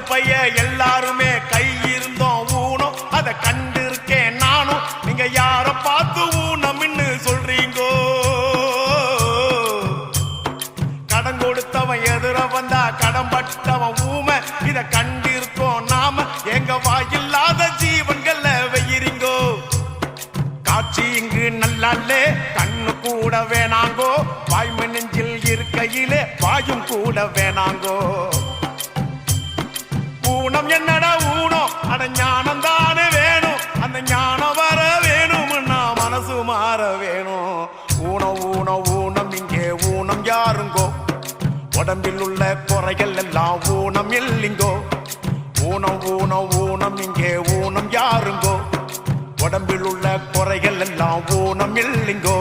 பைய எல்லாருமே கை இருந்தோம் ஊனம் அதை கண்டு இருக்கேன் நானும். நீங்க யார பார்த்து ஊனம்னு சொல்றீங்கோ? கடன் கொடுத்தவன் எதிர வந்தா கடன் பட்டவன் ஊமை இத கண்டு இருக்கோம் நாம. எங்க வாயில்லாத ஜீவன்கள வெயிரிங்கோ. காட்சி இங்கு நல்லாலே கண்ணு கூட வேணாங்கோ. வாய்மை நெஞ்சில் இருக்கையிலே வாயும் கூட வேணாங்கோ. ஊனம் என்னடா ஊனம்? அட ஞானம் தானே வேணும். அந்த ஞானம் வர வேணும்னா மனசு மாற வேணும். ஊனம் ஊனம் ஊனம் இங்கே ஊனம் யாருங்கோ? உடம்பில் உள்ள குறைகள் எல்லாம் ஊனம் இல்லைங்கோ. ஊனம் ஊனம் ஊனம் இங்கே ஊனம் யாருங்கோ? உடம்பில் உள்ள குறைகள் எல்லாம் ஊனம் இல்லைங்கோ.